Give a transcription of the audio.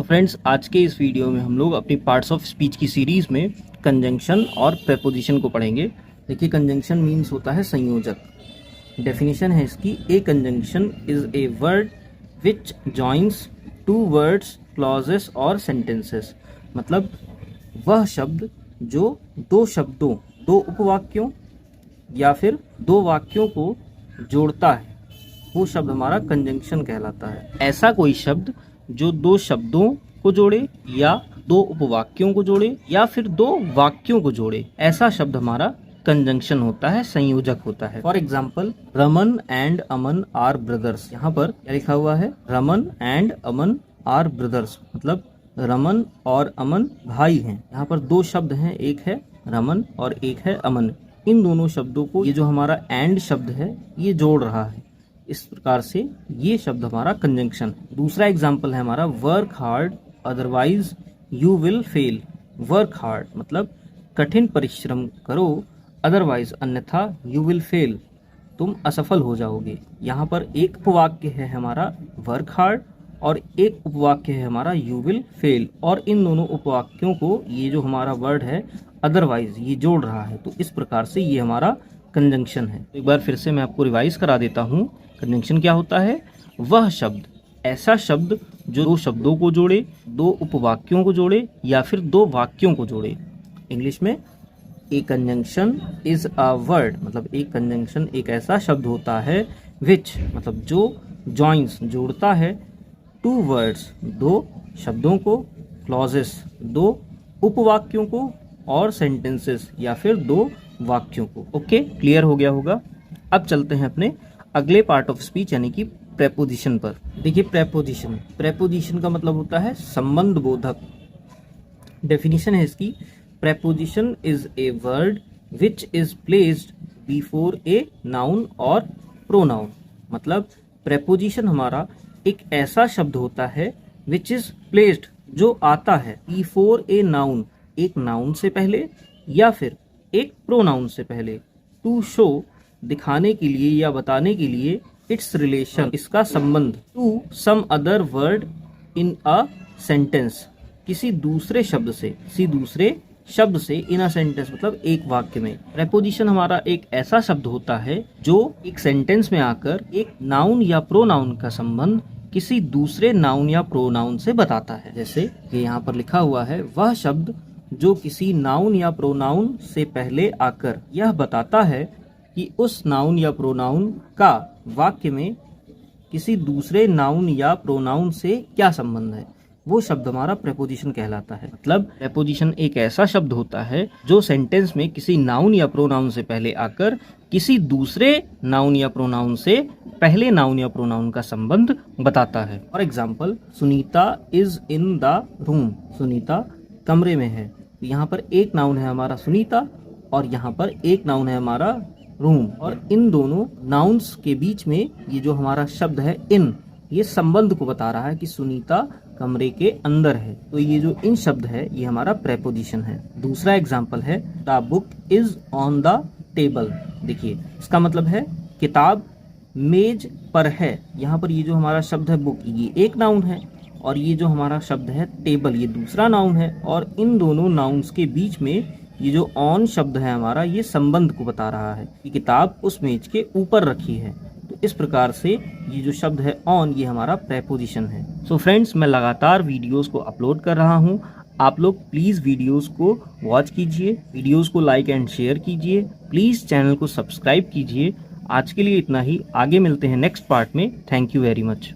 तो फ्रेंड्स, आज के इस वीडियो में हम लोग अपनी पार्ट्स ऑफ स्पीच की सीरीज़ में कंजंक्शन और प्रेपोजिशन को पढ़ेंगे। देखिए, कंजंक्शन मीन्स होता है संयोजक। डेफिनेशन है इसकी, a conjunction is a word which joins two words, clauses और सेंटेंसेस। मतलब वह शब्द जो दो शब्दों, दो उपवाक्यों या फिर दो वाक्यों को जोड़ता है, वो शब्द हमारा कंजंक्शन कहलाता है। ऐसा कोई शब्द जो दो शब्दों को जोड़े या दो उपवाक्यों को जोड़े या फिर दो वाक्यों को जोड़े, ऐसा शब्द हमारा कंजंक्शन होता है, संयोजक होता है। For example, Raman and Aman are brothers. यहाँ पर क्या लिखा हुआ है? Raman and Aman are brothers, मतलब रमन और अमन भाई हैं। यहाँ पर दो शब्द हैं, एक है रमन और एक है अमन। इन दोनों शब्दों को ये जो हमारा एंड शब्द है ये जोड़ रहा है। इस प्रकार से ये शब्द हमारा कंजंक्शन है। दूसरा एग्जाम्पल है हमारा, work hard otherwise you will fail. Work hard मतलब कठिन परिश्रम करो, अदरवाइज अन्यथा यू विल फेल, तुम असफल हो जाओगे। यहाँ पर एक उपवाक्य है हमारा वर्क हार्ड और एक उपवाक्य है हमारा यू विल फेल, और इन दोनों उपवाक्यों को ये जो हमारा वर्ड है अदरवाइज ये जोड़ रहा है। तो इस प्रकार से ये हमारा कंजंक्शन है। एक बार फिर से मैं आपको रिवाइज करा देता हूँ। कंजंक्शन क्या होता है? वह शब्द, ऐसा शब्द जो दो शब्दों को जोड़े, दो उपवाक्यों को जोड़े या फिर दो वाक्यों को जोड़े। इंग्लिश में ए कंजंक्शन इज अ वर्ड, मतलब एक कंजंक्शन एक ऐसा शब्द होता है विच मतलब जो जॉइंस जोड़ता है, टू वर्ड्स दो शब्दों को, क्लॉजेस दो उपवाक्यों को और सेंटेंसेस या फिर दो वाक्यों को। ओके, क्लियर हो गया होगा। अब चलते हैं अपने अगले पार्ट ऑफ स्पीच यानी कि प्रेपोजिशन पर। देखिए, प्रेपोजिशन का मतलब होता है संबंध बोधक। डेफिनेशन है इसकी, preposition is a word which is placed before a noun और प्रोनाउन। मतलब प्रेपोजिशन हमारा एक ऐसा शब्द होता है विच इज प्लेस्ड जो आता है बिफोर ए नाउन, एक नाउन से पहले या फिर एक प्रोनाउन से पहले, टू शो दिखाने के लिए या बताने के लिए, इट्स रिलेशन इसका संबंध, to some other word in a sentence किसी दूसरे शब्द से, इन अ सेंटेंस मतलब एक वाक्य में। प्रेपोजिशन हमारा एक ऐसा शब्द होता है जो एक सेंटेंस में आकर एक नाउन या प्रोनाउन का संबंध किसी दूसरे नाउन या प्रोनाउन से बताता है। जैसे ये यहाँ पर लिखा हुआ है, वह शब्द जो किसी नाउन या प्रोनाउन से पहले आकर यह बताता है कि उस नाउन या प्रोनाउन का वाक्य में किसी दूसरे नाउन या प्रोनाउन से क्या संबंध है, वो शब्द हमारा प्रेपोजिशन कहलाता है। मतलब प्रेपोजिशन एक ऐसा शब्द होता है जो सेंटेंस में किसी नाउन या प्रोनाउन से पहले आकर किसी दूसरे नाउन या प्रोनाउन से पहले नाउन या प्रोनाउन का संबंध बताता है। For example, Sunita is in the room. Sunita कमरे में है। तो यहाँ पर एक नाउन है हमारा सुनीता और यहाँ पर एक नाउन है हमारा रूम, और इन दोनों नाउन्स के बीच में ये जो हमारा शब्द है इन, ये संबंध को बता रहा है कि सुनीता कमरे के अंदर है। तो ये जो इन शब्द है ये हमारा प्रेपोजिशन है। दूसरा एग्जाम्पल है, the book is on the table. देखिए, इसका मतलब है किताब मेज पर है। यहाँ पर ये जो हमारा शब्द है बुक, ये एक नाउन है और ये जो हमारा शब्द है टेबल, ये दूसरा नाउन है, और इन दोनों नाउन्स के बीच में ये जो ऑन शब्द है हमारा, ये संबंध को बता रहा है कि किताब उस मेज के ऊपर रखी है। तो इस प्रकार से ये जो शब्द है ऑन, ये हमारा प्रेपोजिशन है। सो फ्रेंड्स, मैं लगातार वीडियोस को अपलोड कर रहा हूँ। आप लोग प्लीज़ वीडियोस को वॉच कीजिए, वीडियोस को लाइक एंड शेयर कीजिए, प्लीज़ चैनल को सब्सक्राइब कीजिए। आज के लिए इतना ही, आगे मिलते हैं नेक्स्ट पार्ट में। Thank you very much.